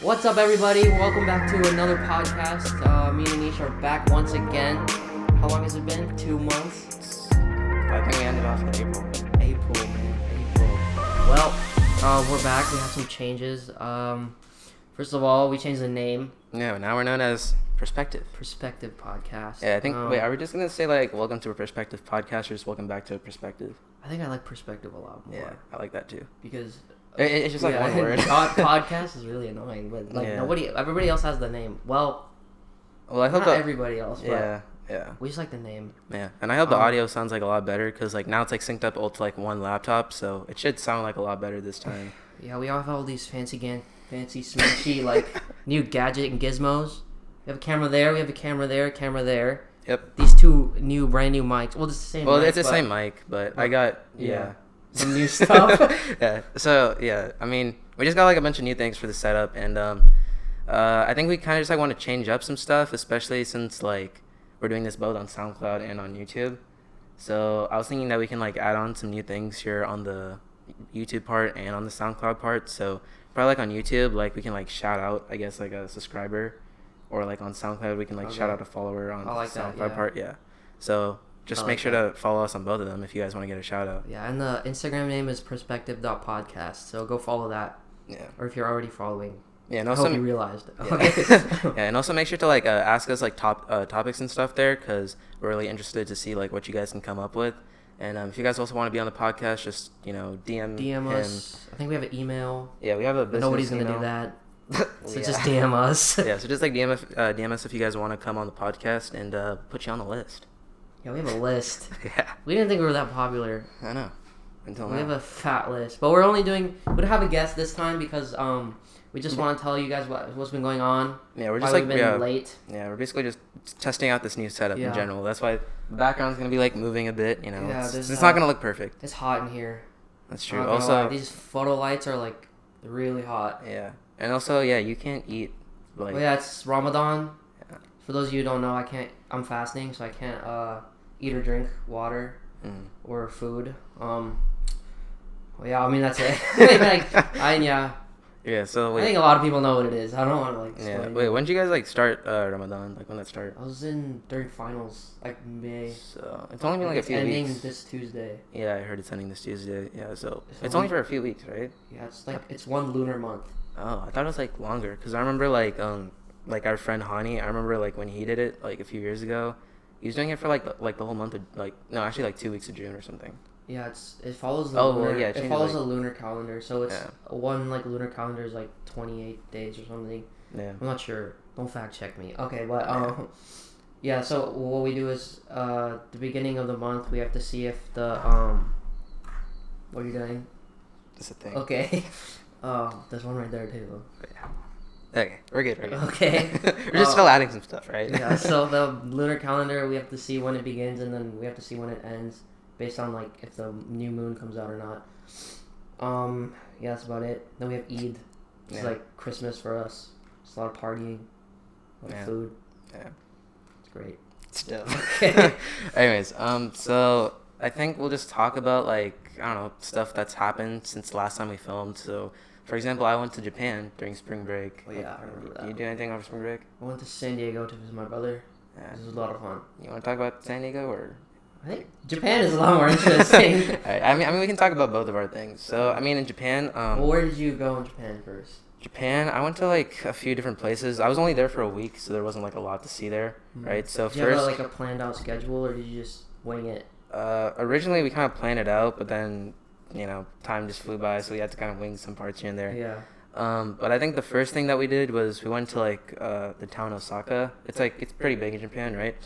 What's up, everybody? Welcome back to another podcast. Me and ANISH are back once again. How long has it been? 2 months? I think we ended off in April. April. Well, we're back. We have some changes. First of all, we changed the name. Yeah, now we're known as Perspective. Perspective Podcast. Yeah, I think. Wait, are we just gonna say like "Welcome to a Perspective Podcast" or just "Welcome back to a Perspective"? I think I like Perspective a lot more. Yeah, I like that too. Because it's just like one word. Podcast is really annoying, but like everybody else has the name. Well, I hope not everybody else. But yeah. We just like the name. Yeah, and I hope the audio sounds like a lot better because like now it's like synced up all to like one laptop, so it should sound like a lot better this time. Yeah, we all have all these fancy smashy like new gadget and gizmos. We have a camera there. We have a camera there. Camera there. Yep. These two brand new mics. Well, it's the same. Well, mic, it's the same mic, but I got some new stuff. Yeah. So yeah, I mean, we just got like a bunch of new things for the setup, and I think we kind of just like want to change up some stuff, especially since like we're doing this both on SoundCloud and on YouTube. So I was thinking that we can like add on some new things here on the YouTube part and on the SoundCloud part. So probably like on YouTube, like we can like shout out, I guess, like a subscriber, or like on SoundCloud we can like shout out a follower on the SoundCloud part. Yeah. So just make sure to follow us on both of them if you guys want to get a shout out. Yeah, and the Instagram name is perspective.podcast, so go follow that. Yeah. Or if you're already following. Yeah, and I also hope you realized it. Yeah. Yeah, and also make sure to like ask us like topics and stuff there, because we're really interested to see like what you guys can come up with. And if you guys also want to be on the podcast, just DM him. us. I think we have an email. Yeah, we have a business Nobody's gonna email. do that. So just DM us. Yeah, so just like DM us if you guys want to come on the podcast and put you on the list. Yeah, we have a list. Yeah. We didn't think we were that popular. I know. Until now. We have a fat list, but we're only doing. We don't have a guest this time because we just want to tell you guys what's been going on. Yeah, we're just why like we've been late. Yeah, we're basically just testing out this new setup in general. That's why the background's gonna be like moving a bit. Yeah, it's not gonna look perfect. It's hot in here. That's true. Also, these photo lights are like really hot. Yeah, and also you can't eat. Like, it's Ramadan. Yeah. For those of you who don't know, I'm fasting, so I can't eat or drink water or food. I mean that's it. Yeah, so wait. I think a lot of people know what it is. I don't want to like. Yeah. Wait, when did you guys like start Ramadan? Like when that started? I was during finals, like May. So it's only been like a few ending weeks. this Tuesday. Yeah, I heard it's ending this Tuesday. Yeah, so it's only for a few weeks, right? Yeah, it's one lunar month. Oh, I thought it was like longer, cause I remember like our friend Hani. I remember like when he did it like a few years ago, he was doing it for like the whole month of actually like 2 weeks of June or something. Yeah, it follows the it follows like, the lunar calendar, so it's one like lunar calendar is like 28 days or something. Yeah. I'm not sure. Don't fact check me. Okay, but so what we do is the beginning of the month we have to see if the what are you doing? That's a thing. Okay. There's one right there too. Yeah. Okay, we're good. Okay. We're just still adding some stuff, right? Yeah. So the lunar calendar, we have to see when it begins, and then we have to see when it ends, based on like if the new moon comes out or not. Yeah, that's about it. Then we have Eid. It's like Christmas for us. It's a lot of partying, a lot of food. Yeah. It's great. Still. Okay. Anyways, so I think we'll just talk about like, I don't know, stuff that's happened since the last time we filmed. So, for example, I went to Japan during spring break. Oh, yeah, I remember that. You do anything over spring break? I went to San Diego to visit my brother. Yeah. This was a lot of fun. You want to talk about San Diego or? I think Japan is a lot more interesting. Alright, I mean, we can talk about both of our things. So, I mean, in Japan. Well, where did you go in Japan first? Japan, I went to like a few different places. I was only there for a week, so there wasn't like a lot to see there, right? So did you have like a planned out schedule, or did you just wing it? Originally we kind of planned it out, but then time just flew by, so we had to kind of wing some parts here and there. Yeah. But I think the first thing that we did was we went to like the town Osaka. It's pretty big in Japan, right?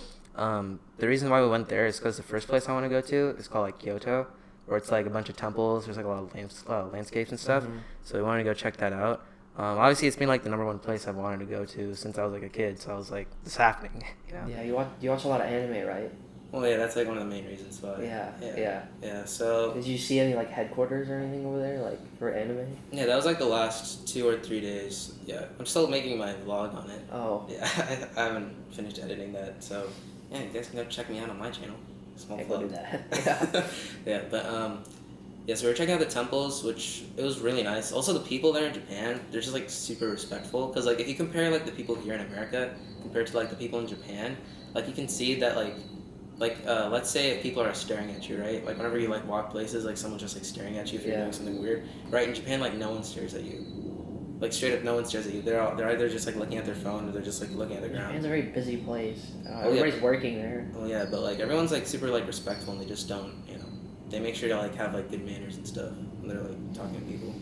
The reason why we went there is because the first place I want to go to is called like Kyoto, where it's like a bunch of temples. There's like a lot of landscapes and stuff. So we wanted to go check that out. Obviously it's been like the number one place I've wanted to go to since I was like a kid. So I was like, this is happening. Yeah, you watch a lot of anime, right? Well, yeah, that's like one of the main reasons why. Yeah. So. Did you see any like headquarters or anything over there, like for anime? Yeah, that was like the last 2 or 3 days. Yeah, I'm still making my vlog on it. Oh. Yeah, I haven't finished editing that, so yeah, you guys can go check me out on my channel. Small Go plug. do that. Yeah. Yeah, but Yeah, so we were checking out the temples, which it was really nice. Also, the people there in Japan, they're just like super respectful. Cause like if you compare like the people here in America compared to like the people in Japan, like you can see that let's say if people are staring at you, right? Like whenever you like walk places, like someone's just like staring at you if you're doing something weird, right? In Japan, like no one stares at you. Like straight up, no one stares at you. They're either just like looking at their phone or they're just like looking at the ground. Japan's a very busy place. Everybody's working there. Oh yeah, but like everyone's like super like respectful and they just don't, they make sure to like have like good manners and stuff when they're like talking to people.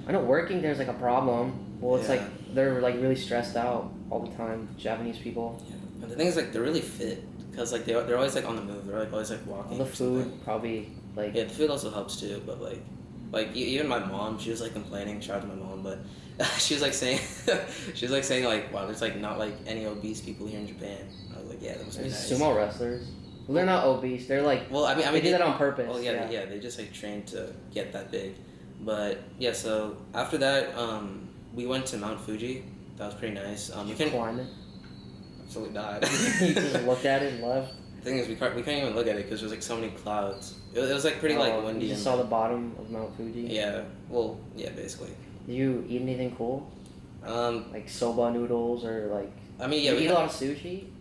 I know working there's like a problem. Well, it's like they're like really stressed out all the time. Japanese people. Yeah, but the thing is like they're really fit because like they're always like on the move. They're like always like walking. The food probably like. Yeah, the food also helps too, but like even my mom, she was like complaining. Shout out to my mom, but she was like saying like wow, there's like not like any obese people here in Japan. I was like yeah, that must be nice. Sumo wrestlers. Well, they're not obese. They're like. Well, I mean, they do that on purpose. Well, yeah, they just like train to get that big, but yeah. So after that, we went to Mount Fuji. That was pretty nice. You can climb it. Absolutely not. You just looked at it and left. The thing is, we couldn't even look at it because there's like so many clouds. It was like pretty like windy. You just saw the bottom of Mount Fuji. Yeah. Well, yeah, basically. Did you eat anything cool? Like soba noodles or like. I mean, yeah. Did you eat a lot of sushi?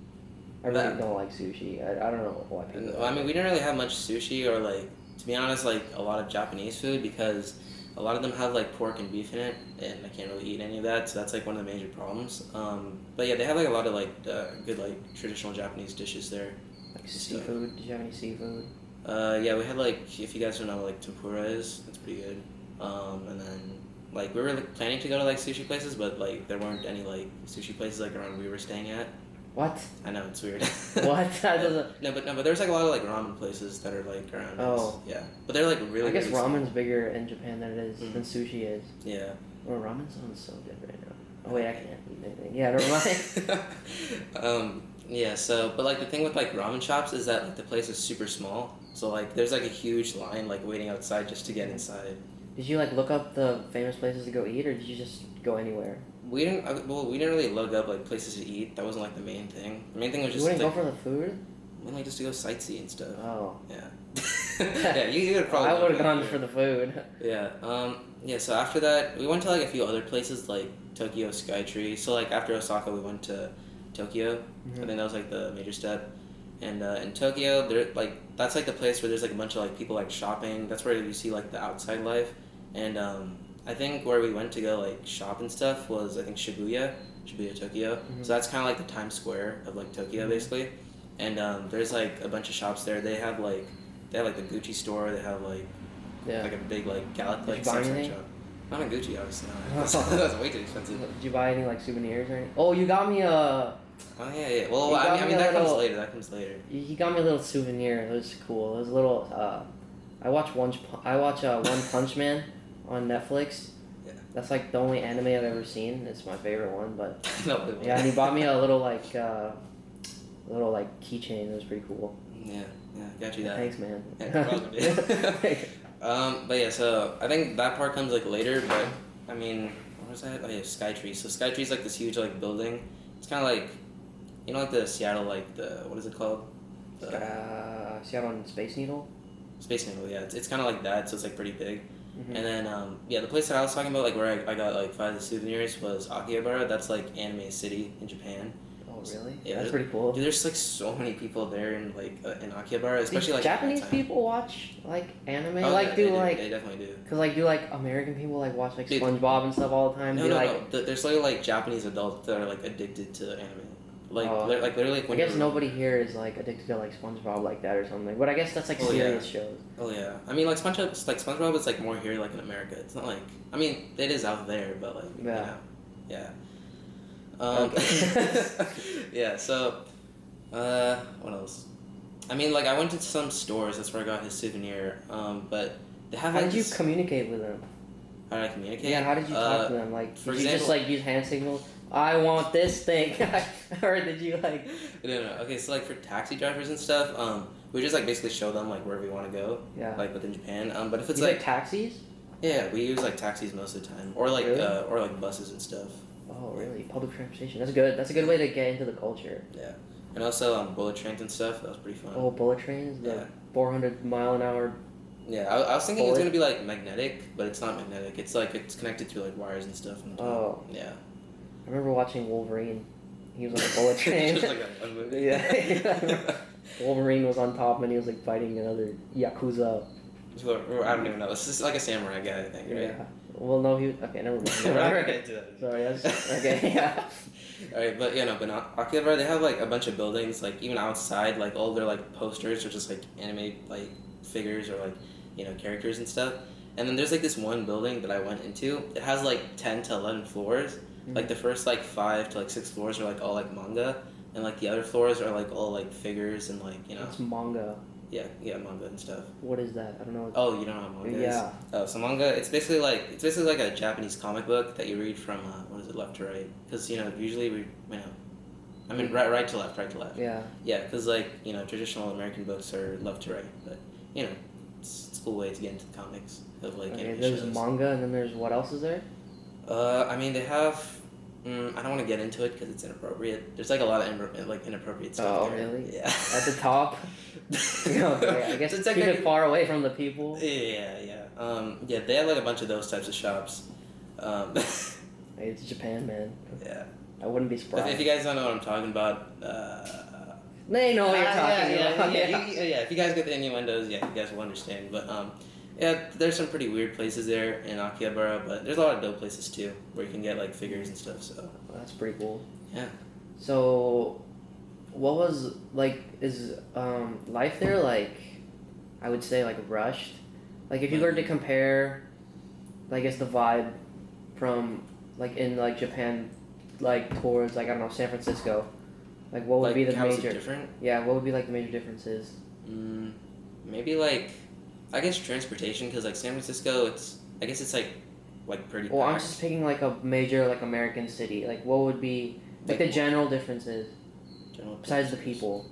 I really don't like sushi. I don't know why people. I mean, we didn't really have much sushi or like, to be honest, like a lot of Japanese food because a lot of them have like pork and beef in it, and I can't really eat any of that, so that's like one of the major problems. But yeah, they have like a lot of like good like traditional Japanese dishes there. Like seafood? Did you have any seafood? Yeah, we had like, if you guys don't know what like tempura is, that's pretty good. And then like we were like, planning to go to like sushi places, but like there weren't any like sushi places like around we were staying at. What? I know, it's weird. What? That doesn't... No, but there's like a lot of like ramen places that are like around us. Yeah. But they're like really I guess really ramen's bigger in Japan than it is than sushi is. Yeah. Oh, ramen sounds so good right now. Oh wait, I can't eat anything. Yeah, never mind. Yeah, so but like the thing with like ramen shops is that like the place is super small. So like there's like a huge line like waiting outside just to get inside. Did you like look up the famous places to go eat, or did you just go anywhere? We didn't really look up like places to eat. That wasn't like the main thing. The main thing was just. You wouldn't like, go for the food? We like just to go sightsee and stuff. Oh. Yeah. Yeah, you would probably. I would have gone for the food. Yeah. Yeah. So after that, we went to like a few other places like Tokyo Skytree. So like after Osaka, we went to Tokyo. I think that was like the major step. And in Tokyo, there like that's like the place where there's like a bunch of like people like shopping. That's where you see like the outside life. And I think where we went to go like shop and stuff was I think Shibuya, Tokyo. So that's kind of like the Times Square of like Tokyo basically. And there's like a bunch of shops there. They have like the Gucci store. They have like a big like Galaxy Samsung shop. Not a Gucci, obviously. That's way too expensive. Did you buy any like souvenirs or anything? Oh, you got me a. Oh yeah. Well, I mean that comes later. That comes later. He got me a little souvenir. It was cool. It was a little. I watch One Punch Man on Netflix. Yeah. That's like the only anime I've ever seen. It's my favorite one, but no, yeah, and he bought me a little keychain. It was pretty cool. Yeah, got you that. Thanks, man. But yeah, so I think that part comes like later. But I mean, what was that? Oh yeah, Skytree. So Skytree's like this huge like building. It's kind of like, like the Seattle like the what is it called? Seattle and Space Needle. Space Needle, yeah. It's kind of like that. So it's like pretty big. And then, the place that I was talking about, like, where I got, like, 5 of the souvenirs was Akihabara. That's, like, Anime City in Japan. Oh, really? Yeah. That's pretty cool. Dude, there's, like, so many people there in, like, in Akihabara, especially, like, Japanese people watch, like, anime? Oh, like, yeah, they definitely do. Because, like, do, like, American people, like, watch, like, SpongeBob and stuff all the time? No. There's, like, Japanese adults that are, like, addicted to anime. Like, literally, I guess nobody here is, like, addicted to, like, SpongeBob like that or something. But I guess that's, like, serious shows. Oh, yeah. I mean, like, SpongeBob is, like, more here, like, in America. It's not, like... I mean, it is out there, but, like, yeah. Yeah, so... what else? I mean, like, I went to some stores. That's where I got his souvenir. But they have, How did you communicate with them? How did I communicate? Yeah, how did you talk to them? Like, for did example, you just, like, use hand signals? I want this thing. Or did you, like... No. Okay, so, like, for taxi drivers and stuff, we just, like, basically show them, like, wherever we want to go. Yeah. Like, within Japan. But if it's, you like... taxis? Yeah, we use, like, taxis most of the time. Or, like, really? Or, like, buses and stuff. Oh, really? Public transportation. That's good. That's a good way to get into the culture. Yeah. And also, bullet trains and stuff. That was pretty fun. Oh, bullet trains? The 400-mile-an-hour Yeah, I was thinking it's gonna be like magnetic, but it's not magnetic. It's like it's connected through like wires and stuff. On the top. Oh. Yeah. I remember watching Wolverine. He was on a bullet train. Just like a movie. Yeah. Wolverine was on top and he was like fighting another Yakuza. I don't even know. It's just like a samurai guy, I think, right? Yeah. Well, no, he was... Okay, never mind. We're not gonna get into that. Sorry, okay, yeah. Alright, but yeah, no, but Akihabara, they have like a bunch of buildings, like even outside, like all their like posters are just like anime like figures or like, you know, characters and stuff. And then there's like this one building that I went into. It has like 10 to 11 floors. Mm-hmm. Like the first like 5 to like 6 floors are like all like manga, and like the other floors are like all like figures and like, you know. It's manga. Yeah, manga and stuff. What is that? I don't know. Oh, you don't know what manga is? Yeah. Oh, so manga, it's basically like a Japanese comic book that you read from what is it, left to right? Because, you know, usually we, you know, I mean right to left. Yeah. Yeah, because like, you know, traditional American books are left to right, but you know, it's a cool way to get into the comics of like. Okay, there's shows. Manga, and then there's what else is there? I mean, they have. I don't want to get into it because it's inappropriate. There's like a lot of inappropriate stuff. Oh, there. really? Yeah. At the top. Okay, I guess it's keep it far away from the people. Yeah. Yeah, they have like a bunch of those types of shops. Hey, it's Japan, man. Yeah. I wouldn't be surprised. If you guys don't know what I'm talking about, they know what you're talking about. Yeah. If you guys get the innuendos, yeah, you guys will understand. But yeah, there's some pretty weird places there in Akihabara, but there's a lot of dope places too where you can get like figures and stuff. So well, that's pretty cool. Yeah. So, what was like? Is life there like? I would say like rushed. Like if you were to compare, I guess the vibe from like in like Japan, like towards like I don't know San Francisco, like what would be the major? Different? Yeah, what would be like the major differences? Maybe like, I guess transportation, because like San Francisco, I guess it's like pretty. Well, I'm just picking like a major like American city. Like what would be like the general differences? Besides the people.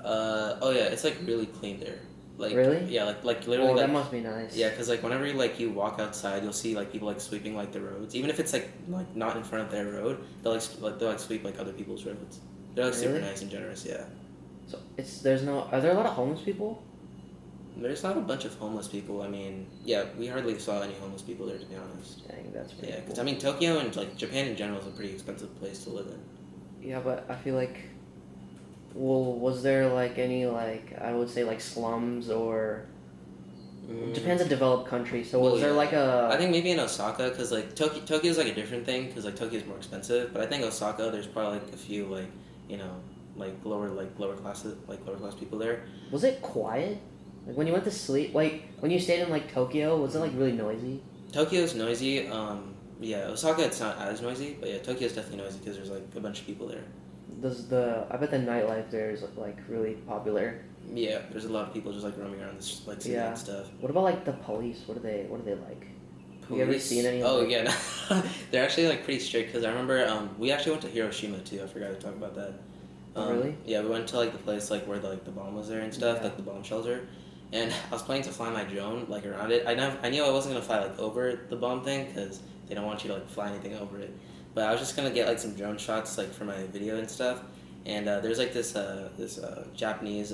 Oh yeah, it's like really clean there. Like really? Yeah, like literally. Oh, that must be nice. Yeah, because like whenever you walk outside, you'll see like people like sweeping like the roads, even if it's like not in front of their road, they'll sweep like other people's roads. They're like super nice and generous. Yeah. So are there a lot of homeless people? There's not a bunch of homeless people. I mean, yeah, we hardly saw any homeless people there, to be honest. Dang, that's pretty cool. Because I mean, Tokyo and like Japan in general is a pretty expensive place to live in. Yeah, but I feel like, well, was there like any like I would say like slums or? Japan's a developed country, so was there like a? I think maybe in Osaka, because like Tokyo's like a different thing, because like Tokyo's more expensive. But I think Osaka, there's probably like a few like lower class people there. Was it quiet? Like when you went to sleep, like when you stayed in like Tokyo, was it like really noisy? Tokyo's noisy. Yeah, Osaka it's not as noisy, but yeah, Tokyo's definitely noisy because there's like a bunch of people there. I bet the nightlife there is like really popular. Yeah, there's a lot of people just like roaming around this like city and stuff. What about like the police? What are they like? Have you ever seen any? Oh yeah, no. They're actually like pretty strict because I remember we actually went to Hiroshima too. I forgot to talk about that. Really? Yeah, we went to like the place like where the bomb was there and stuff, like the bomb shelter. And I was planning to fly my drone like around it. I knew I wasn't gonna fly like over the bomb thing because they don't want you to like fly anything over it. But I was just gonna get like some drone shots like for my video and stuff. And there's like this Japanese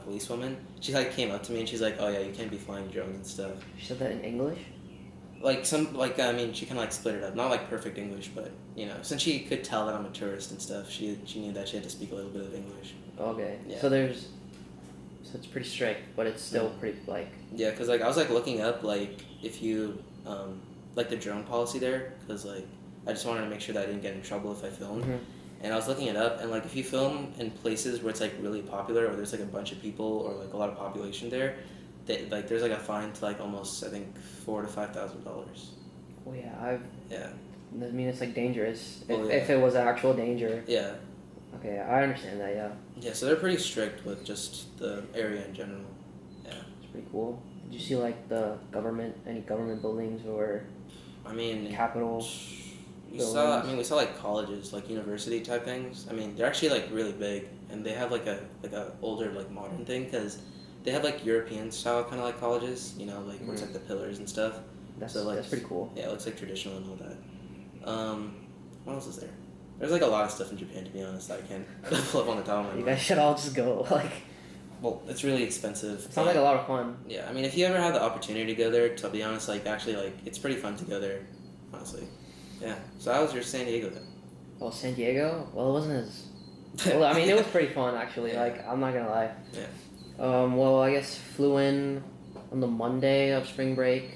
policewoman. She like came up to me and she's like, "Oh yeah, you can't be flying drones and stuff." She said that in English? I mean, she kind of like split it up. Not like perfect English, but you know, since she could tell that I'm a tourist and stuff, she knew that she had to speak a little bit of English. Okay. Yeah. So it's pretty strict, but it's still pretty like. Yeah, cause like I was like looking up like if you like the drone policy there, cause like I just wanted to make sure that I didn't get in trouble if I filmed. Mm-hmm. And I was looking it up, and like if you film in places where it's like really popular, or there's like a bunch of people, or like a lot of population there, there's like a fine to like almost I think $4,000 to $5,000. Oh yeah, Yeah. I mean, it's like dangerous if it was actual danger. Yeah. Okay, I understand that. Yeah. Yeah, so they're pretty strict with just the area in general. Yeah. It's pretty cool. Did you see like any government buildings or? I mean. Capital. We saw like colleges, like university type things. I mean, they're actually like really big, and they have like a older like modern thing because they have like European style kind of like colleges, you know, like where it's like the pillars and stuff. That's pretty cool. Yeah, it looks like traditional and all that. What else is there? There's like a lot of stuff in Japan, to be honest, that I can't pull up on the top of my mind. You guys should all just go. Like, well, it's really expensive. It sounds like a lot of fun. Yeah, I mean, if you ever have the opportunity to go there, to be honest, like actually, like it's pretty fun to go there, honestly. Yeah. So how was your San Diego then? Well, San Diego. Well, it wasn't as. Well, I mean, it was pretty fun actually. Yeah. Like, I'm not gonna lie. Yeah. Well, I guess flew in on the Monday of spring break.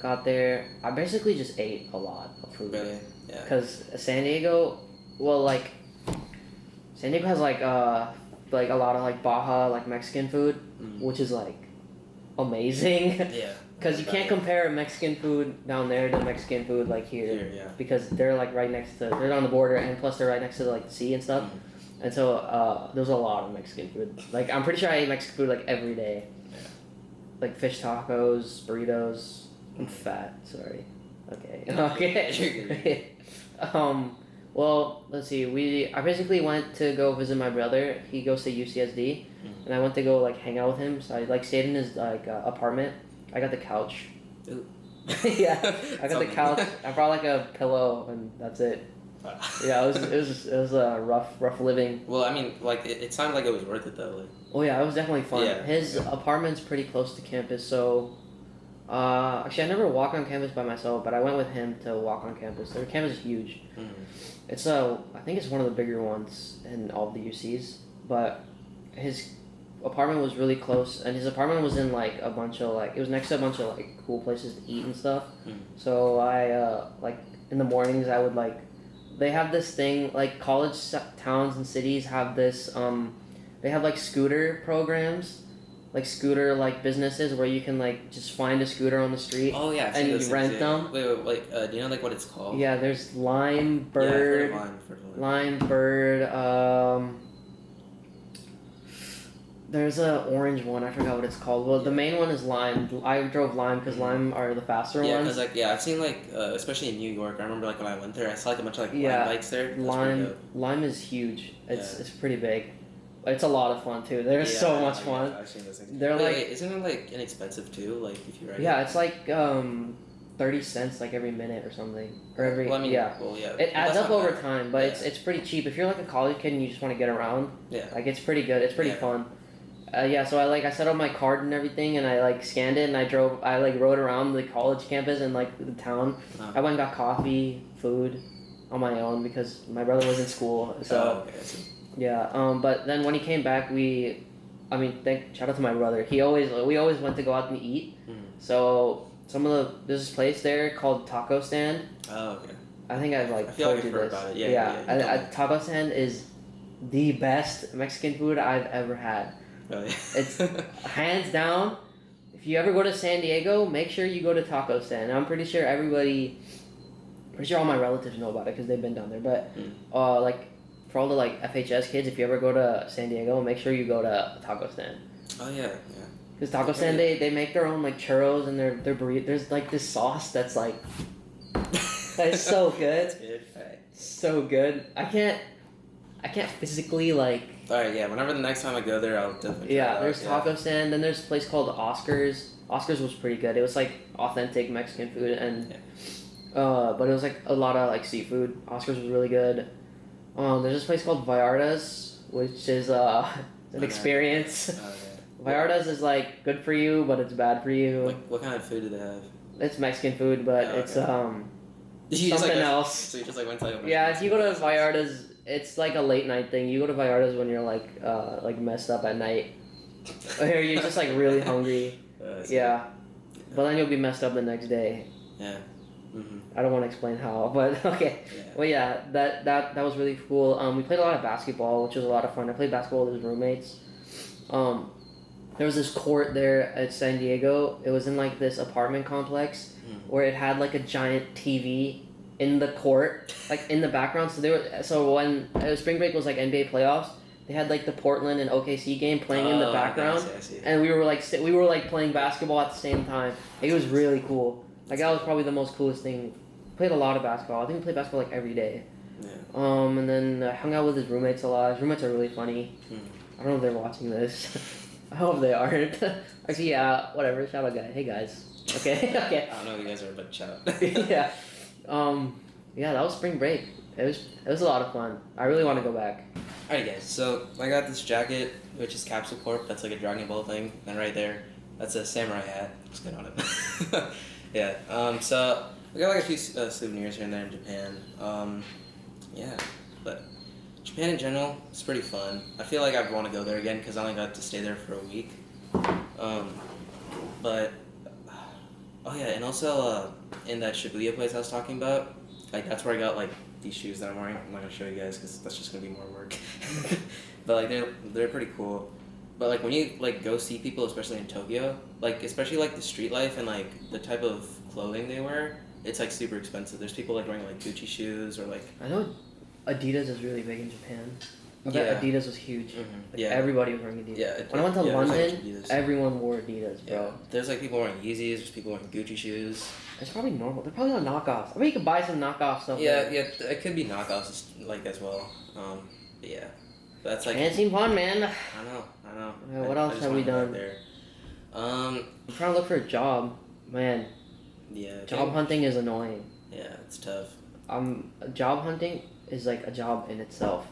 Got there. I basically just ate a lot of food. Really? Yeah. Because San Diego, well, like, San Diego has like a lot of like Baja like Mexican food, which is like amazing. Yeah. Because you can't compare Mexican food down there to Mexican food like here. Yeah. Because they're like right next to, they're on the border, and plus they're right next to like the sea and stuff. And so there's a lot of Mexican food. Like, I'm pretty sure I eat Mexican food like every day. Yeah. Like fish tacos, burritos. I'm fat. Sorry. Okay. No, Okay. Well, let's see. I basically went to go visit my brother. He goes to UCSD, and I went to go like hang out with him. So I like stayed in his like apartment. I got the couch. Ooh. Yeah, I got the couch. I brought like a pillow, and that's it. Yeah, it was a rough living. Well, I mean, like it sounded like it was worth it though. Like. Oh yeah, it was definitely fun. Yeah. His apartment's pretty close to campus, so actually I never walk on campus by myself, but I went with him to walk on campus. Their campus is huge. It's I think it's one of the bigger ones in all of the UCs, but his apartment was really close, and his apartment was in like a bunch of like, it was next to a bunch of like cool places to eat and stuff. So I like in the mornings I would like, they have this thing like college towns and cities have this they have like scooter programs, like scooter like businesses where you can like just find a scooter on the street. Oh yeah, I've and seen you those rent things, them. Wait, do you know like what it's called? Yeah, there's Lime Bird. Yeah, I've heard of Lime. Lime Bird. There's a orange one. I forgot what it's called. Well, the main one is Lime. I drove Lime because Lime are the faster ones. Yeah, because like I've seen like especially in New York. I remember like when I went there, I saw like a bunch of like Lime bikes there. Lime is huge. It's pretty big. It's a lot of fun too. They're so much fun. Yeah, I've seen those things. They're wait, isn't it like inexpensive too? Like if you ride. Yeah, it's like 30 cents like every minute or something, or every Well, I mean, yeah. Well, yeah. It adds up over bad. time, but it's pretty cheap if you're like a college kid and you just want to get around. Yeah. Like it's pretty good. It's pretty fun. So I set up my card and everything, and I like scanned it, and I like rode around the college campus and like the town. I went and got coffee, food, on my own because my brother was in school. So yeah. But then when he came back, shout out to my brother. We always went to go out and eat. So there's this place there called Taco Stand. Oh okay. I think I've I feel told like I've you heard this. about it. Yeah. Taco Stand is the best Mexican food I've ever had. Really? It's hands down. If you ever go to San Diego, make sure you go to Taco Stand. I'm pretty sure all my relatives know about it because they've been down there. But like for all the like FHS kids, if you ever go to San Diego, make sure you go to Taco Stand. Oh yeah. Because Taco Stand, they make their own like churros and their burrito. There's like this sauce that's like that's so good. That's good. Right. So good. I can't physically like. Alright, yeah. Whenever the next time I go there, I'll definitely. Yeah, there's Taco Stand. Then there's a place called Oscars. Oscars was pretty good. It was like authentic Mexican food, and but it was like a lot of like seafood. Oscars was really good. There's this place called Vallarta's, which is an experience. Vallarta's is like good for you, but it's bad for you. Like, what kind of food do they have? It's Mexican food, but it's something else. So you just like went to like a if you go to Vallarta's, it's like a late night thing. You go to Vallarta's when you're like messed up at night, or you're just like really hungry. Yeah, but then you'll be messed up the next day. Yeah. I don't want to explain how, but okay. Yeah. Well, yeah, that was really cool. We played a lot of basketball, which was a lot of fun. I played basketball with his roommates. There was this court there at San Diego. It was in like this apartment complex where it had like a giant TV in the court, like in the background. So when spring break was like NBA playoffs, they had like the Portland and OKC game playing in the background, I see. and we were like playing basketball at the same time. It was really cool. Like that was probably the most coolest thing. Played a lot of basketball. I think we played basketball like every day. Yeah. And then I hung out with his roommates a lot. His roommates are really funny. I don't know if they're watching this. I hope they aren't. Actually, yeah, whatever. Shout out, guys. Hey, guys. Okay, okay. I don't know who you guys are, but shout out. Yeah. Yeah, that was spring break. It was a lot of fun. I really want to go back. Alright guys, so I got this jacket, which is Capsule Corp, that's like a Dragon Ball thing, and right there, that's a samurai hat. Looks good on it. Yeah, so we got like a few souvenirs here and there in Japan. Yeah, but Japan in general, it's pretty fun. I feel like I'd want to go there again because I only got to stay there for a week. But, oh yeah, and also in that Shibuya place I was talking about, like that's where I got like these shoes that I'm wearing. I'm not gonna show you guys because that's just gonna be more work. But like they're pretty cool. But like when you like go see people, especially in Tokyo, like especially like the street life and like the type of clothing they wear, it's like super expensive. There's people like wearing like Gucci shoes or like. I know Adidas is really big in Japan. I bet Yeah. Adidas was huge. Mm-hmm. Like Yeah. everybody was wearing Adidas. Yeah. When I went to there's, like, London, Adidas. everyone wore Adidas, bro. Yeah. There's like people wearing Yeezys. There's people wearing Gucci shoes. It's probably normal. They're probably not knockoffs. I mean, you could buy some knockoff stuff. Yeah, there. yeah. It could be knockoffs like as well. But yeah, that's like. Man, it seemed fun, man. I know. Yeah, what else just have we wanted that done? There. I'm trying to look for a job. Man, Yeah. job hunting is annoying. Yeah, it's tough. Job hunting is like a job in itself.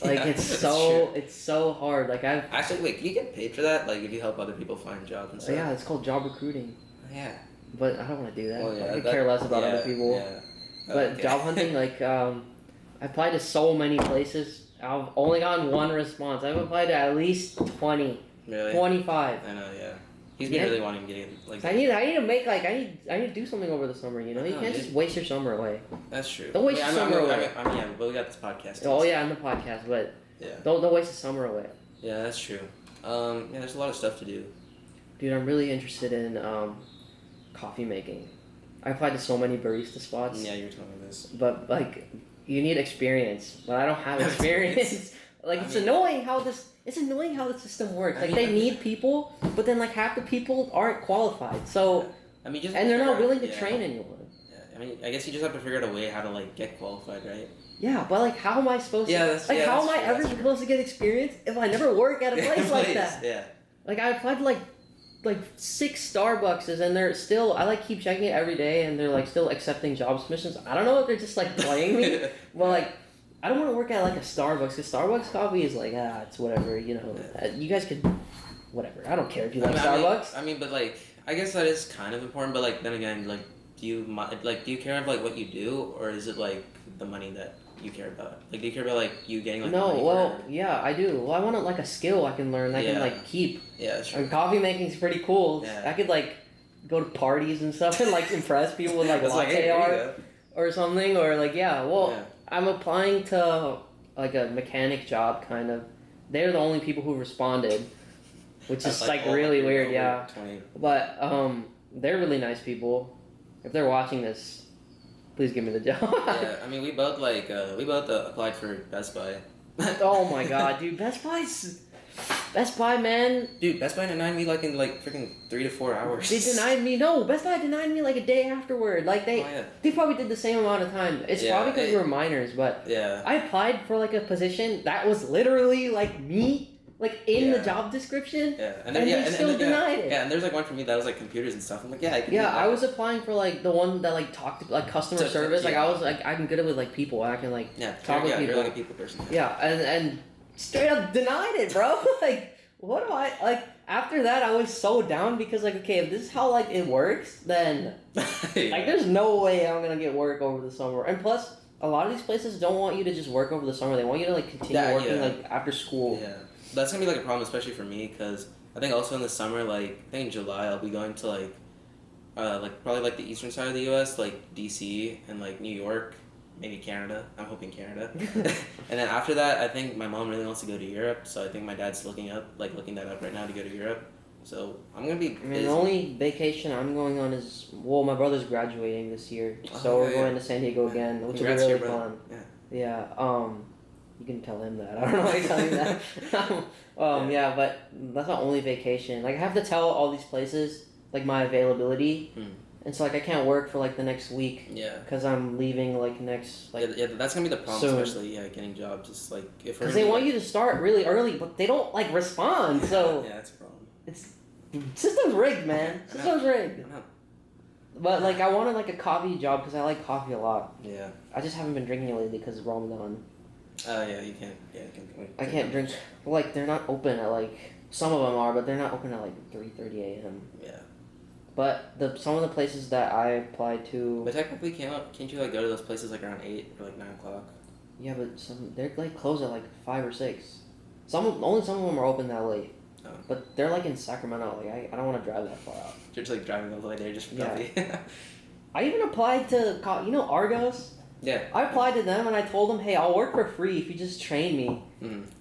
Like Yeah, it's that's so true. it's so hard. Like I've Actually, wait, can you get paid for that? Like, if you help other people find jobs and stuff? yeah, it's called job recruiting. Yeah. But I don't want to do that. Well, yeah, I could that- care less about yeah, other people. Yeah. But Okay. job hunting, like I applied to so many places. I've only gotten one response. I've applied to at least 20, Really? 25. I know, yeah. He's been Yeah. really wanting to get in, like. I need to make like I need to do something over the summer. You know, you No, can't dude. just waste your summer away. That's true. Don't waste your summer away. I mean, yeah, but we got this podcast. Oh too, yeah, on the podcast, but Yeah. don't waste the summer away. Yeah, that's true. Yeah, there's a lot of stuff to do. Dude, I'm really interested in coffee making. I applied to so many barista spots. Yeah, you were telling me this. But like, you need experience. But I don't have experience. Like it's mean- annoying how the system works. Like they need people, but then like half the people aren't qualified. So I mean, just and they're not willing to yeah. train anyone. Yeah, I mean, I guess you just have to figure out a way how to like get qualified, right? Yeah, but like, how am I supposed Yeah, to? that's- Like, yeah, how am that's I true, ever that's true. supposed to get experience if I never work at a place like that? Yeah. Like I applied to like 6 Starbuckses and they're still. I like keep checking it every day and they're like still accepting job submissions. I don't know if they're just like playing me, but like. I don't want to work at like a Starbucks because Starbucks coffee is like it's whatever, you know. You guys could, whatever. I don't care if you like Starbucks. I mean, but like, I guess that is kind of important. But like, then again, like, do you care about like what you do, or is it like the money that you care about? Like, do you care about like you getting like? No, money well, for... yeah, I do. Well, I want like a skill I can learn. I can Yeah. like keep. Yeah, that's true. And coffee making is pretty cool. Yeah. I could like go to parties and stuff and like impress people with like That's latte hey, here you art go. or something, or like Well, Yeah. I'm applying to like a mechanic job kind of. They're the only people who responded, which That's is like all really over weird. Yeah. 20. But they're really nice people. If they're watching this, please give me the job. Yeah, I mean, we both applied for Best Buy. Oh my god, dude, Best Buy, man. Dude, Best Buy denied me like in like freaking 3 to 4 hours. They denied me. No, Best Buy denied me like a day afterward. Like Oh, yeah. they probably did the same amount of time. It's Yeah, probably because we were minors, but Yeah. I applied for like a position that was literally like me, like in the Yeah. job description. Yeah, And they still denied it. Yeah, and there's like one for me that was like computers and stuff. I'm like, yeah, I can. Yeah, do that. I was applying for like the one that like talked to like customer So- service. Like yeah. I was like I'm good with like people. I can like Yeah, talk with you're people. like a people person. Yeah, and straight up denied it, bro. Like, what do I like? After that, I was so down because like, okay, if this is how like it works, then like there's no way I'm gonna get work over the summer. And plus, a lot of these places don't want you to just work over the summer. They want you to like continue working like after school. Yeah, that's gonna be like a problem, especially for me, because I think also in the summer, like I think in July, I'll be going to like probably like the eastern side of the U.S., like DC and like New York. Maybe Canada. I'm hoping Canada. And then after that, I think my mom really wants to go to Europe. So I think my dad's looking that up right now to go to Europe. So I'm gonna be. I mean, the only vacation I'm going on is my brother's graduating this year, so we're going to San Diego again, which will be really fun. Yeah. Yeah. You can tell him that. I don't know why you're telling me that. Yeah, but that's my only vacation. Like I have to tell all these places like my availability. And so, like, I can't work for, like, the next week. Yeah. Because I'm leaving, like, next, like... Yeah, that's going to be the problem, soon. especially, getting jobs. It's, like, if we're... Because they want you to start really early, but they don't, like, respond, so... Yeah, that's a problem. System's rigged, man. System's rigged. I know. But, like, I wanted, like, a coffee job because I like coffee a lot. Yeah. I just haven't been drinking it lately because of Ramadan. Oh yeah, you can't. Yeah, you can. I can't drink. Well, like they're not open at like some of them are, but they're not open at like 3:30 a.m. Yeah. But some of the places that I applied to. But technically, can't you like go to those places like around 8 or like 9 o'clock? Yeah, but they're like closed at like 5 or 6. Only some of them are open that late. Oh. But they're like in Sacramento. Like I don't want to drive that far out. You're just like driving all the way there just for coffee. I even applied to Argos. Yeah. I applied to them and I told them, hey, I'll work for free if you just train me.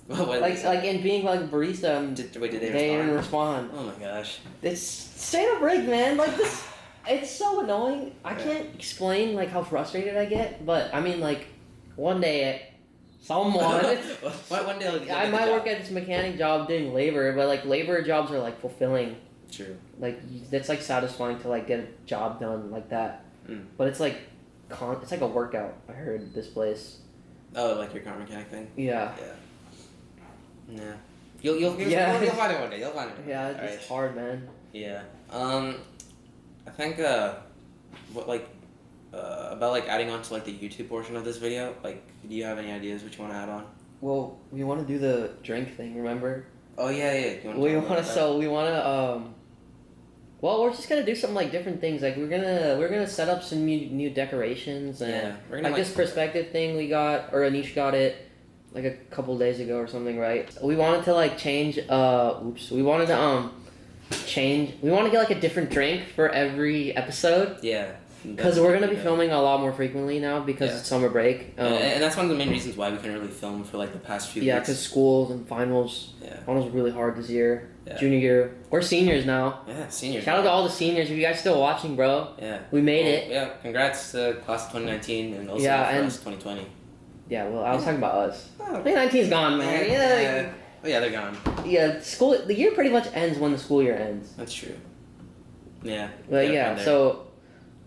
Well, like in being like a barista. Did they didn't respond. Oh my gosh. It's straight up rigged, man. Like this, it's so annoying. I can't explain like how frustrated I get, but I mean like, one day, someone. One day I might work at this mechanic job doing labor, but like labor jobs are like fulfilling. True. Like it's like satisfying to like get a job done like that. But it's like it's like a workout. I heard this place. Oh, like your car mechanic thing. Yeah. Yeah. You'll find it one day. You'll find it. Yeah, it's hard, man. Yeah. I think about like adding on to like the YouTube portion of this video. Like, do you have any ideas what you want to add on? Well, we want to do the drink thing. Remember? Oh yeah. We want to. Well, we're just gonna do something like different things. Like we're gonna set up some new decorations and we're gonna like this perspective thing we got, or Anish got it like a couple days ago or something, right? We wanted to like change. We wanted to change. We want to get like a different drink for every episode. Yeah. Because we're gonna be filming a lot more frequently now because it's summer break. And that's one of the main reasons why we couldn't really film for like the past few weeks. Yeah, because schools and finals. Yeah. Finals were really hard this year. Yeah. Junior year. We're seniors now. Yeah, seniors. Shout out to all the seniors. If you guys still watching, bro. Yeah. We made it. Yeah. Congrats to class of 2019 and also class of 2020. Yeah, well, I was talking about us. 2019's gone, man. Yeah. Oh yeah, they're gone. Yeah, the year pretty much ends when the school year ends. That's true. Yeah. But yeah, so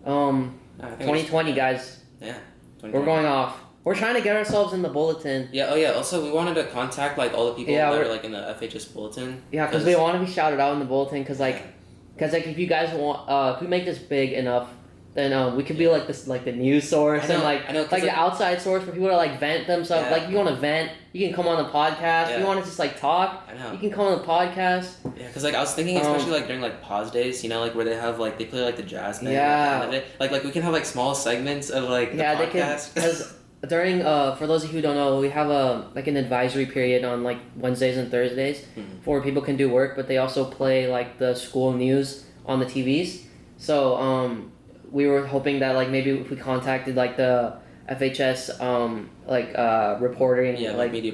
2020 guys. Yeah. 2020. We're going off. We're trying to get ourselves in the bulletin. Yeah. Oh yeah. Also, we wanted to contact like all the people that are like in the FHS bulletin. Yeah, because we want to be shouted out in the bulletin. Because if you guys want, if we make this big enough, then we could be like this, like the news source and like the outside source for people to like vent themselves. Like if you want to vent, you can come on the podcast. If you want to just like talk, you can come on the podcast. Yeah, because like I was thinking, especially like during like pause days, you know, like where they have like they play like the jazz band. Yeah. Like we can have like small segments of like the podcast. Because during for those of you who don't know, we have like an advisory period on like Wednesdays and Thursdays where people can do work, but they also play like the school news on the TVs. So we were hoping that like maybe if we contacted like the FHS reporting like media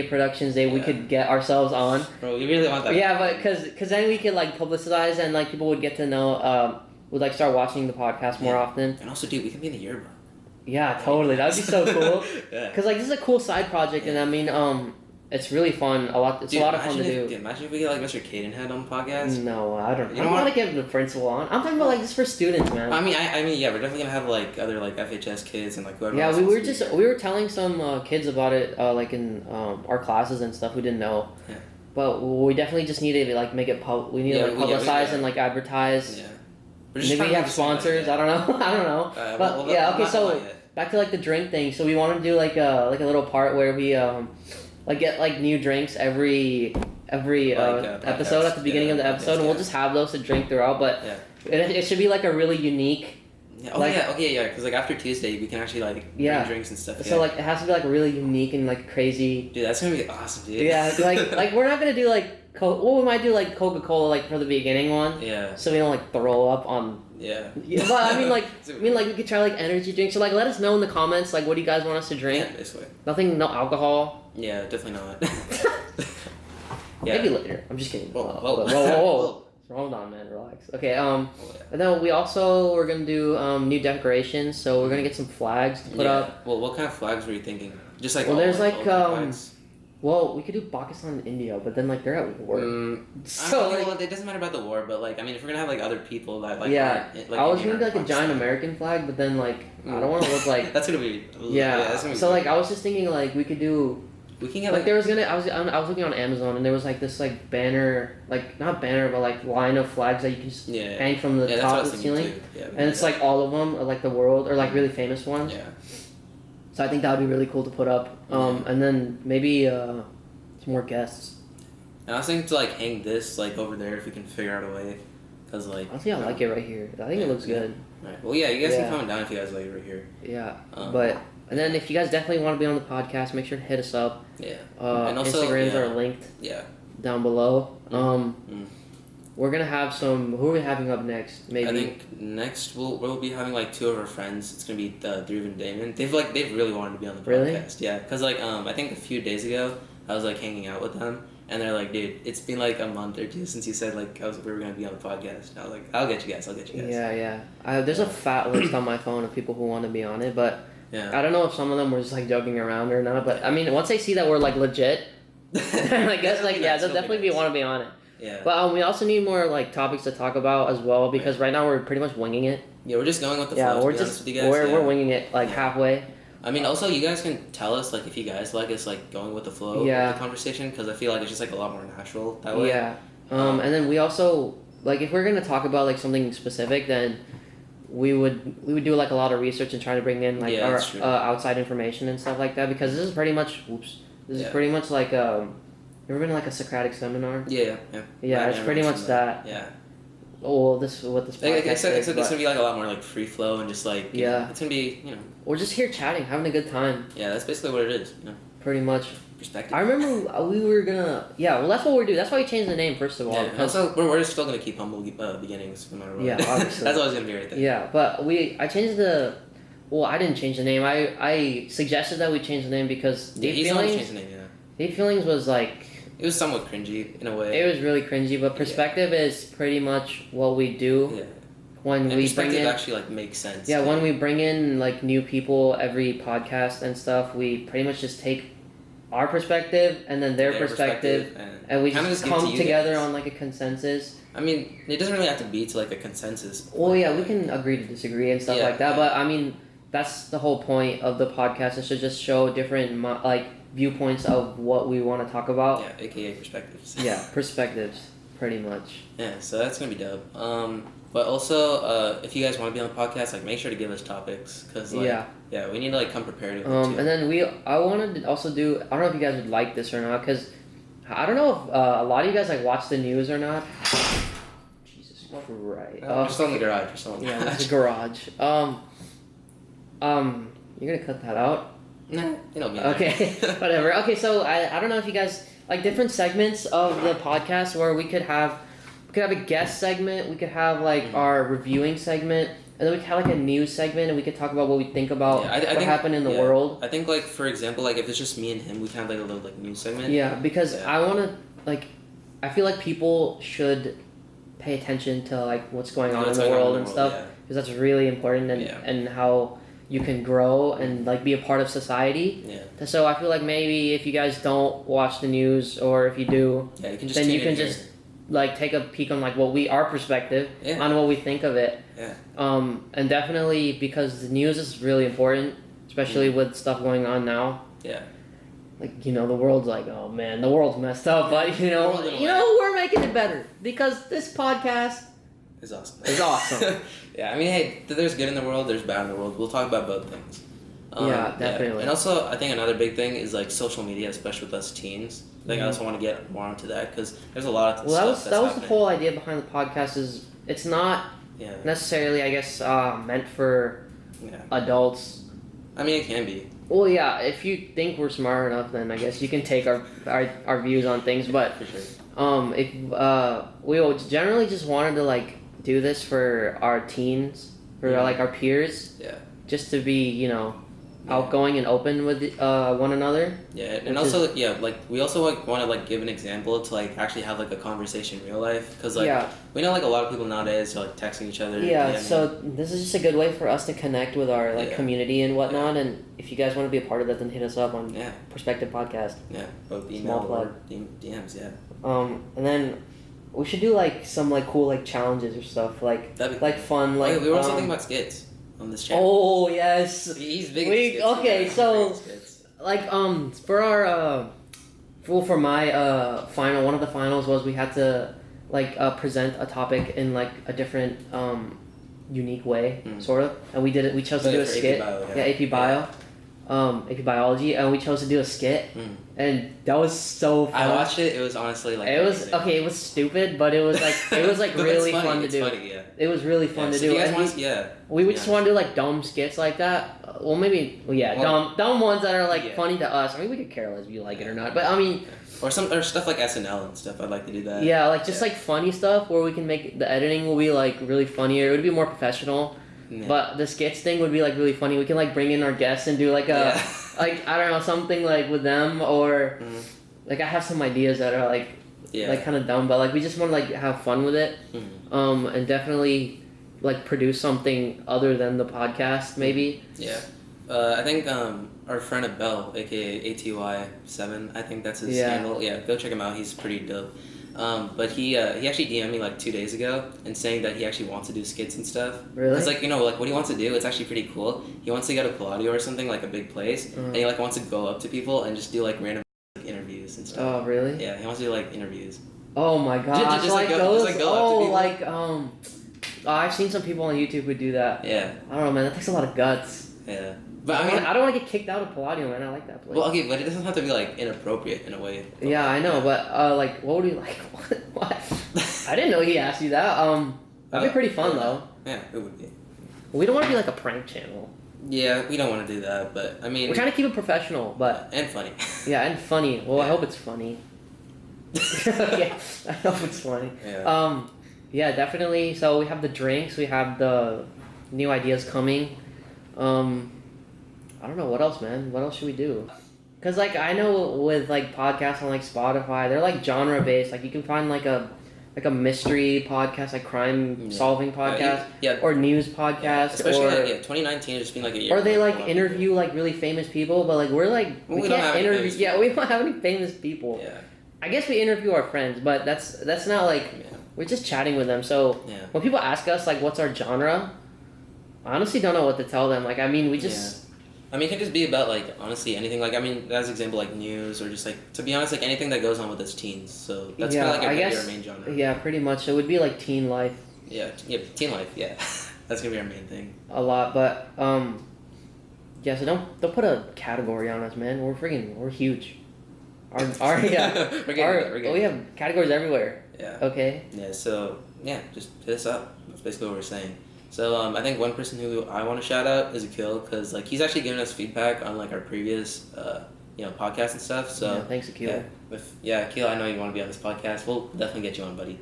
productions we could get ourselves on. Bro, we really want that. Yeah, but because then we could like publicize and like people would get to know would like start watching the podcast more often. And also, dude, we can be in the yearbook. Yeah, totally. That would be so cool. Yeah. Because like this is a cool side project, and I mean it's really fun. It's a lot of fun to do. Imagine if we get like Mr. Cadenhead on the podcast. No, I don't. I don't want to get the principal on. I'm talking about like just for students, man. I mean, yeah, we're definitely gonna have like other like FHS kids and like whoever. Yeah, we were telling some kids about it like in our classes and stuff who didn't know. Yeah. But we definitely just need to like make it we need to like publicize and like advertise. Yeah. Maybe have sponsors. I don't know. I don't know. But okay. So back to like the drink thing. So we want to do like a little part where we like get like new drinks every episode at the beginning of the episode, and we'll just have those to drink throughout. But it should be like a really unique. Yeah. Because like after Tuesday, we can actually like bring drinks and stuff. So like it has to be like really unique and like crazy. Dude, that's gonna be awesome, dude. Yeah, like we're not gonna do like. We might do like Coca-Cola like for the beginning one. Yeah. So we don't like throw up on. Yeah. But I mean like we could try like energy drinks. So like let us know in the comments like what do you guys want us to drink? Yeah, this way. No alcohol. Yeah, definitely not. Maybe later. I'm just kidding. Whoa. Hold on, man. Relax. Okay. And then we're gonna do new decorations. So we're gonna get some flags to put up. Well, what kind of flags were you thinking? Just like there's like flags? Well, we could do Pakistan and India, but then like they're at war. So it doesn't matter about the war, but like I mean, if we're gonna have like other people that like I was gonna do like a giant American flag, but then like I don't want to look like that's gonna be that's gonna be so weird. Like I was just thinking like we can get like there was I was looking on Amazon and there was like this like banner like not banner but like line of flags that you can just hang from the top of the ceiling and it's like all of them like the world or like really famous ones. Yeah. So I think that would be really cool to put up. And then maybe some more guests. And I was thinking to like hang this like over there if we can figure out a way, cause like. Honestly, I like it right here. I think it looks good. Right. Well, yeah, you guys can comment down if you guys like it right here. Yeah, and then if you guys definitely want to be on the podcast, make sure to hit us up. Yeah. And also, Instagrams are linked. Yeah. Down below. We're gonna have some. Who are we having up next? Maybe. I think next we'll be having like 2 of our friends. It's gonna be Drew and Damon. They've really wanted to be on the podcast. Really? Yeah, cause like I think a few days ago I was like hanging out with them. And they're like, dude, it's been like a month or 2 since you said like we were gonna be on the podcast. And I was like, I'll get you guys. Yeah. There's a fat list on my phone of people who want to be on it, but I don't know if some of them were just like joking around or not. But I mean, once they see that we're like legit, I guess like they'll definitely want to be on it. Yeah. But we also need more like topics to talk about as well because right now we're pretty much winging it. Yeah, we're just going with the flow. Yeah, we're winging it like halfway. I mean, also, you guys can tell us, like, if you guys like us, like, going with the flow of the conversation, because I feel like it's just, like, a lot more natural that way. Yeah. And then we also, like, if we're going to talk about, like, something specific, then we would do, like, a lot of research and try to bring in, like, our outside information and stuff like that, because this is pretty much, pretty much, like, you ever been to, like, a Socratic seminar? Yeah. Yeah, it's pretty much that. Yeah. Oh, this is what this podcast is. It's going to be, like, a lot more, like, free flow and just, like, it's going to be, We're just here chatting, having a good time. Yeah, that's basically what it is, Pretty much. Perspective. I remember we were gonna... Yeah, well, that's what we're doing. That's why we changed the name, first of all. Yeah, also, we're still going to keep humble beginnings no matter what. Yeah, obviously. That's always going to be right there. Yeah, but I changed the... Well, I didn't change the name. I suggested that we change the name because Deep Feelings... Deep Feelings was, like... It was somewhat cringy, in a way. It was really cringy, but Perspective is pretty much what we do. Yeah. When we bring in, actually like makes sense. Yeah, when we bring in like new people every podcast and stuff, we pretty much just take our perspective and then their perspective and we just come together on like a consensus. I mean, it doesn't really have to be to like a consensus. Well, yeah, we can agree to disagree and stuff like that, but I mean, that's the whole point of the podcast is to just show different like viewpoints of what we want to talk about. Yeah, aka perspectives. Yeah, perspectives, pretty much. Yeah, so that's gonna be dope. But also, if you guys want to be on the podcast, like make sure to give us topics, cause like, we need to like come prepared with it too. And then I wanted to also do. I don't know if you guys would like this or not, cause I don't know if a lot of you guys like watch the news or not. Jesus Christ! We're still in the garage. Yeah, it's a garage. You're gonna cut that out? Nah, it'll be okay. Whatever. Okay, so I don't know if you guys like different segments of the podcast where we could have a guest segment, we could have like our reviewing segment, and then we could have like a news segment, and we could talk about what we think about what happened in the world. I think like for example, like if it's just me and him, we can have like a little like news segment. Yeah, because I want to like, I feel like people should pay attention to like what's going on in the world and stuff, because that's really important and how you can grow and like be a part of society. Yeah. So I feel like maybe if you guys don't watch the news, or if you do, you can just like take a peek on like our perspective on what we think of it. Yeah. And definitely because the news is really important, especially with stuff going on now. Yeah. Like, the world's like, oh man, the world's messed up, but we're making it better because this podcast is awesome. It's awesome. Yeah, I mean, hey, there's good in the world, there's bad in the world. We'll talk about both things. Yeah, definitely. Yeah. And also, I think another big thing is like social media, especially with us teens. I think I also want to get more onto that because there's a lot of stuff that was the whole idea behind the podcast. Is it's not necessarily, I guess, meant for adults. I mean, it can be. Well, yeah. If you think we're smart enough, then I guess you can take our views on things. But for sure. If we generally just wanted to like do this for our teens, for like our peers. Yeah. Just to be, outgoing and open with one another. Yeah, and also like we also like want to like give an example to like actually have like a conversation in real life because like we know like a lot of people nowadays are like texting each other. Yeah, so this is just a good way for us to connect with our like community and whatnot. And if you guys want to be a part of that, then hit us up on Perspective Podcast. Yeah, both email or DMs. Yeah. And then we should do like some like cool like challenges or stuff like fun like. We were also thinking about skits on this channel. Oh yes, he's big. Okay, so like for our for my final, one of the finals was we had to like present a topic in like a different unique way, sort of, and we chose to do a skit. AP Bio. AP Biology, and we chose to do a skit, and that was so fun. I watched it. It was honestly like it was amazing. okay. It was stupid, but it was like really fun to do. Funny, yeah. It was really fun to do. You guys we would just want to do like dumb skits like that. Dumb ones that are like funny to us. I mean, we could care less if you like it or not, but I mean, or stuff like SNL and stuff. I'd like to do that. Yeah, like just like funny stuff where we can make the editing will be like really funnier. It would be more professional. Yeah. But the skits thing would be like really funny. We can like bring in our guests and do like a like I don't know, something like with them, or like I have some ideas that are like kind of dumb, but like we just want to like have fun with it. And definitely like produce something other than the podcast maybe. Yeah. I think our friend Abel, aka ATY7, I think that's his handle. Yeah, go check him out. He's pretty dope. But he actually DM'd me like 2 days ago and saying that he actually wants to do skits and stuff. Really? It's like, you know, like what he wants to do, it's actually pretty cool. He wants to go to Palladio or something, like a big place, and he like wants to go up to people and just do like random interviews and stuff. Oh, really? Yeah, he wants to do like interviews. Oh my gosh. Just like go up to people. Like I've seen some people on YouTube who do that. Yeah. I don't know, man. That takes a lot of guts. Yeah. But I mean, I don't want to get kicked out of Palladio, man. I like that place. Well, okay, but it doesn't have to be like inappropriate in a way. Yeah, I know, but like, what would you like? What? I didn't know he asked you that. That'd be pretty fun though. Yeah, it would be. We don't want to be like a prank channel. Yeah, we don't want to do that, but I mean, we're trying to keep it professional, but and funny. Yeah, and funny. Well, I hope it's funny. Yeah, I hope it's funny. Yeah. Yeah, definitely. So we have the drinks. We have the new ideas coming. I don't know what else, man. What else should we do? Cause like I know with like podcasts on like Spotify, they're like genre based. Like you can find like a mystery podcast, like crime solving podcast, or news podcast, especially like 2019 has just been like a year. Or they like interview like really famous people, but like we're like we can't interview. Yeah, we don't have any famous people. Yeah. I guess we interview our friends, but that's not like we're just chatting with them. So when people ask us like what's our genre, I honestly don't know what to tell them. Like I mean we just. I mean, it can just be about, like, honestly, anything. Like, I mean, as an example, like, news or just, like, to be honest, like, anything that goes on with us teens. So that's kind of, like, our main genre. Yeah, pretty much. It would be, like, teen life. Yeah, teen life, yeah. That's going to be our main thing. A lot, but, yeah, so don't put a category on us, man. We're huge. Our we have categories everywhere. Yeah. Okay? Yeah, so, yeah, just hit us up. That's basically what we're saying. So I think one person who I want to shout out is Akil, because like he's actually given us feedback on like our previous podcasts and stuff. So thanks Akil. Akil, I know you want to be on this podcast. We'll definitely get you on, buddy.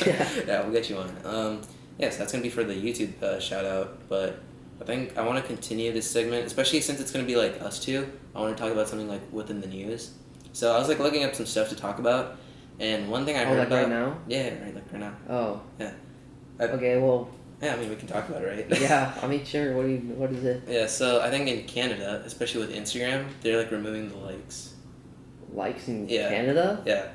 Yeah, we'll get you on. So that's gonna be for the YouTube shout out. But I think I want to continue this segment, especially since it's gonna be like us two. I want to talk about something like within the news. So I was like looking up some stuff to talk about, and one thing I heard about right now. Yeah, right now. Oh. Yeah. Okay, well. Yeah, I mean, we can talk about it, right? Yeah, I mean, sure. What is it? Yeah, so I think in Canada, especially with Instagram, they're, like, removing the likes. Likes in Canada? Yeah.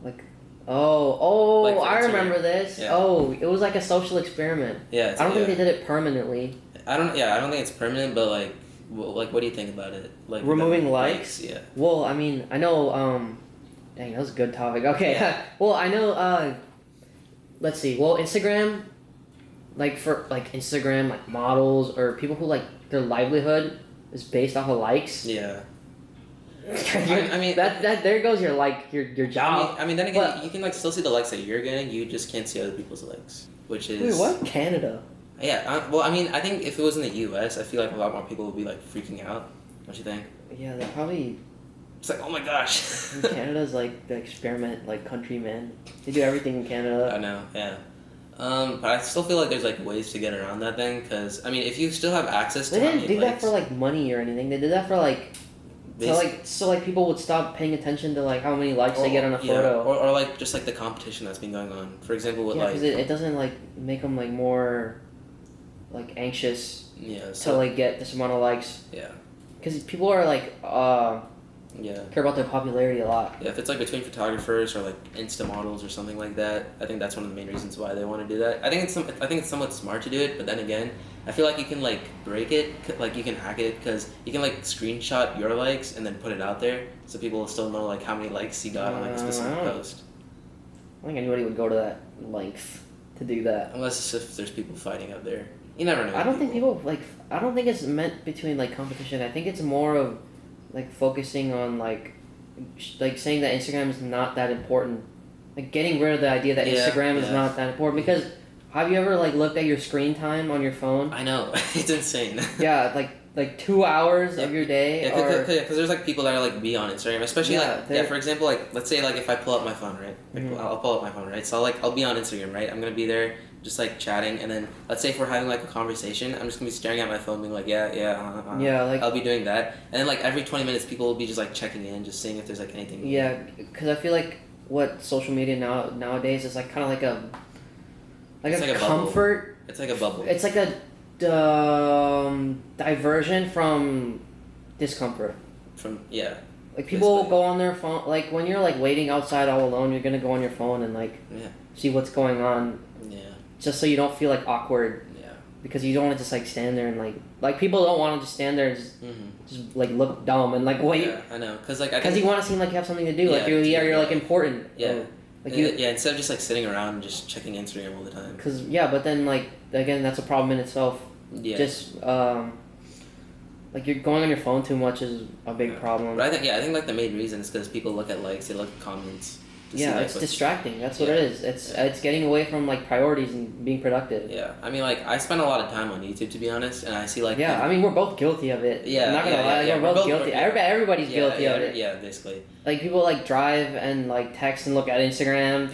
Like, oh, like I remember this. Yeah. Oh, it was like a social experiment. Yeah. I don't think they did it permanently. I don't think it's permanent, but, like, what do you think about it? Like removing likes? Yeah. Well, I mean, I know, dang, that was a good topic. Okay. Yeah. Well, I know, let's see. Well, Instagram... Like for like Instagram, like models or people who like their livelihood is based off of likes. Yeah. I mean that there goes your job. I mean then again, you can like still see the likes that you're getting. You just can't see other people's likes, which is. Wait, what? Canada? Yeah. Well, I mean, I think if it was in the U.S., I feel like a lot more people would be like freaking out. Don't you think? Yeah, they probably. It's like, oh my gosh. Canada's like the experiment like country, man. They do everything in Canada. I know. Yeah. But I still feel like there's like ways to get around that thing, because I mean, if you still have access to they didn't do that for like money or anything. They did that for like so like people would stop paying attention to like how many likes they get on a photo, or like just like the competition that's been going on. For example, with like because it doesn't like make them like more like anxious to like get this amount of likes. Yeah, because people are like care about their popularity a lot. Yeah, if it's like between photographers or like Insta models or something like that, I think that's one of the main reasons why they want to do that. I think it's somewhat smart to do it, but then again, I feel like you can like break it, like you can hack it, because you can like screenshot your likes and then put it out there, so people will still know like how many likes you got on like a specific post. I don't think anybody would go to that length to do that. Unless if there's people fighting out there. You never know. I don't think people like. I don't think it's meant between like competition. I think it's more of like focusing on like saying that Instagram is not that important. Like getting rid of the idea that Instagram is not that important because have you ever like looked at your screen time on your phone? I know. It's insane. Yeah, like 2 hours of your day. Yeah, because there's like people that are like be on Instagram, especially for example, like let's say like if I pull up my phone, right? Like, I'll pull up my phone, right? So I'll be on Instagram, right? I'm gonna be there just like chatting, and then let's say if we're having like a conversation, I'm just gonna be staring at my phone, being like like I'll be doing that, and then like every 20 minutes, people will be just like checking in, just seeing if there's like anything. Yeah, because I feel like what social media nowadays is like kind of like a comfort. Bubble. It's like a bubble. It's like a diversion from discomfort. Like people go on their phone, like when you're like waiting outside all alone, you're gonna go on your phone and like see what's going on. Yeah. Just so you don't feel like awkward. Yeah. Because you don't want to just like stand there and like people don't want to just stand there and just like look dumb and like wait. Yeah, I know. Because you want to seem like you have something to do. Like you're like important. Yeah. Like instead of just like sitting around and just checking Instagram all the time. But then like again that's a problem in itself. Yeah. Just like you're going on your phone too much is a big problem. But I think like the main reason is because people look at likes, they look at comments. Yeah, it's distracting. That's what it is. It's getting away from like priorities and being productive. Yeah, I mean like I spend a lot of time on YouTube to be honest, and I see like I mean we're both guilty of it. Yeah, I'm not gonna lie, we're both guilty. Everybody's guilty of it. Yeah, basically. Like people like drive and like text and look at Instagram.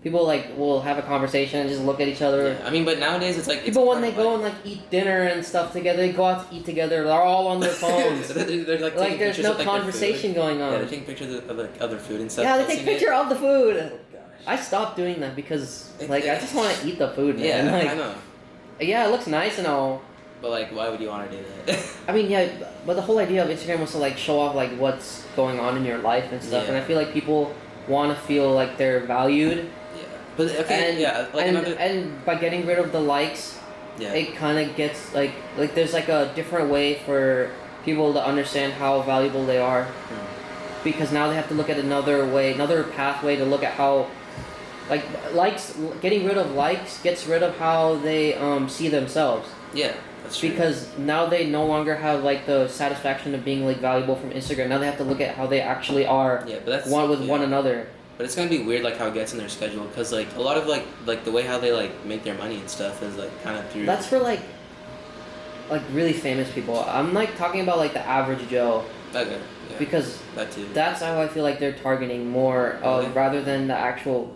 People like will have a conversation and just look at each other. Yeah, I mean, but nowadays it's like people when they go and like eat dinner and stuff together, they go out to eat together. They're all on their phones. they're like there's no conversation going on. Yeah, they're taking pictures of like other food and stuff. Yeah, they take picture of the food. Oh, gosh. I stopped doing that because like I just want to eat the food, man. Yeah, like, I know. Yeah, it looks nice and all. But like, why would you want to do that? I mean, but the whole idea of Instagram was to like show off like what's going on in your life and stuff, and I feel like people want to feel like they're valued. But and by getting rid of the likes, it kind of gets like there's like a different way for people to understand how valuable they are, because now they have to look at another pathway to look at how, like likes, getting rid of likes gets rid of how they see themselves. Yeah, that's true. Because now they no longer have like the satisfaction of being like valuable from Instagram. Now they have to look at how they actually are one another. But it's gonna be weird, like how it gets in their schedule, because like a lot of like the way how they like make their money and stuff is like kind of through. That's for like really famous people. I'm like talking about like the average Joe. Okay. Yeah. Because that too. That's how I feel like they're targeting more rather than the actual.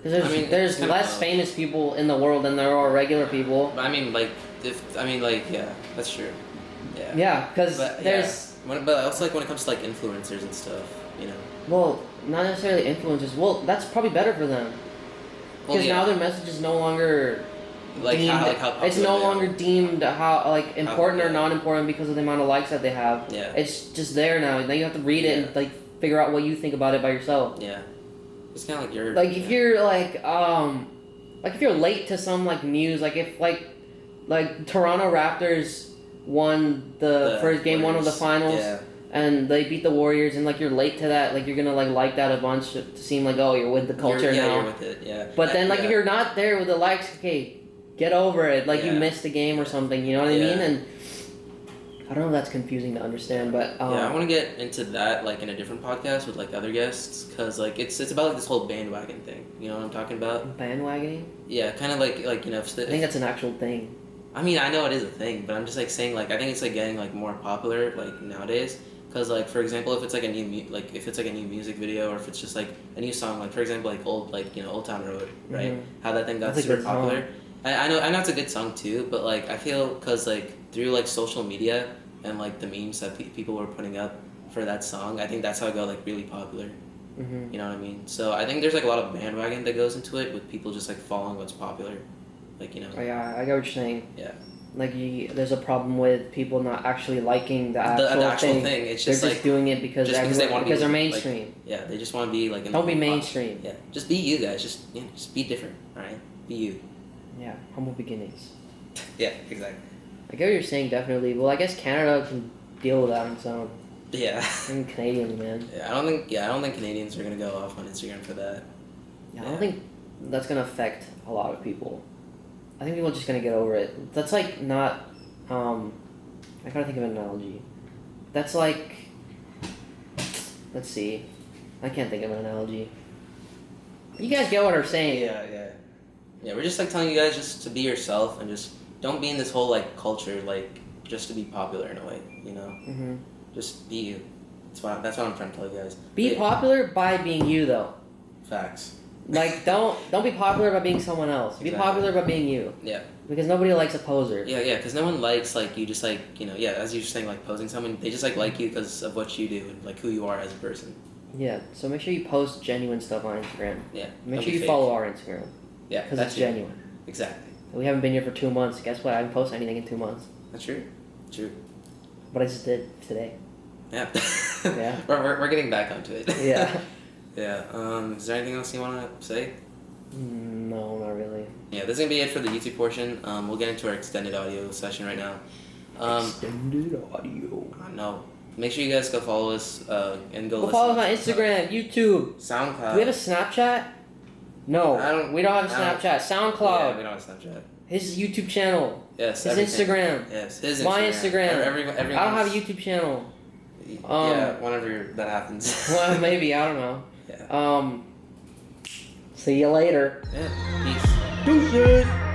Because there's less famous people in the world than there are regular people. But I mean, like yeah, that's true. Yeah. Yeah, because there's. Yeah. But also like when it comes to like influencers and stuff, you know. Well, not necessarily influencers. Well, that's probably better for them. Because now their message is no longer how it's no longer deemed how like important or not important because of the amount of likes that they have. Yeah. It's just there now. Now you have to read it and like figure out what you think about it by yourself. Yeah. It's kind of like your if you're like if you're late to some like news, like if like Toronto Raptors won the first game, one of the finals. Yeah. And they beat the Warriors, and like you're late to that, like you're gonna like that a bunch to seem like you're with the culture now. You're with it, yeah. But then if you're not there with the likes, okay, get over it. Like you missed the game or something, you know what I mean? And I don't know if that's confusing to understand, but I want to get into that like in a different podcast with like other guests, because like it's about like this whole bandwagon thing. You know what I'm talking about? Bandwagoning? Yeah, kind of like you know. I think that's an actual thing. I mean, I know it is a thing, but I'm just like saying like I think it's like getting like more popular like nowadays. Because like for example, if it's like a new music video, or if it's just like a new song, like for example like Old Town Road, right? Mm-hmm. How that thing got super popular. I know it's a good song too, but like I feel because like through like social media and like the memes that people were putting up for that song, I think that's how it got like really popular. Mm-hmm. You know what I mean? So I think there's like a lot of bandwagon that goes into it with people just like following what's popular, like you know. Oh yeah, I get what you're saying. Yeah. Like there's a problem with people not actually liking the actual thing. It's just they're just doing it because they're mainstream. Like, yeah, they just want to be like. Don't be mainstream. Yeah, just be you guys. Just be different. All right, be you. Yeah, humble beginnings. Yeah, exactly. I get what you're saying. Definitely. Well, I guess Canada can deal with that on its own. Yeah. And Canadians, man. Yeah, I don't think Canadians are gonna go off on Instagram for that. Yeah, I don't think that's gonna affect a lot of people. I think people are just gonna get over it. That's like not. I gotta think of an analogy. That's like. Let's see. I can't think of an analogy. You guys get what I'm saying? Yeah, we're just like telling you guys just to be yourself and just don't be in this whole like culture like just to be popular in a way, you know. Mm-hmm. Just be you. That's what I'm trying to tell you guys. Be popular by being you, though. Facts. Like don't be popular by being someone else. Be Exactly. popular by being you. Yeah. Because nobody likes a poser. Yeah, because no one likes like you just like as you're saying like posing someone. They just like you because of what you do and like who you are as a person. Yeah. So make sure you post genuine stuff on Instagram. Yeah. Make sure you follow our Instagram. Yeah. Because it's genuine. Exactly. We haven't been here for 2 months. Guess what? I haven't posted anything in 2 months. That's true. True. But I just did today. Yeah. Yeah. We're getting back onto it. Yeah. Yeah. Is there anything else you want to say? No, not really. Yeah, this is gonna be it for the YouTube portion. We'll get into our extended audio session right now. Extended audio. No. Make sure you guys go follow us and go Go follow us on Instagram, YouTube. SoundCloud. Do we have a Snapchat? No. We don't have a Snapchat. SoundCloud. Yeah, we don't have Snapchat. His YouTube channel. Yes. His everything. Instagram. Yes. His Instagram. My Instagram. Everyone's... I don't have a YouTube channel. Yeah, whenever that happens. Well, maybe. I don't know. Yeah. See you later. Yeah. Peace. Deuces.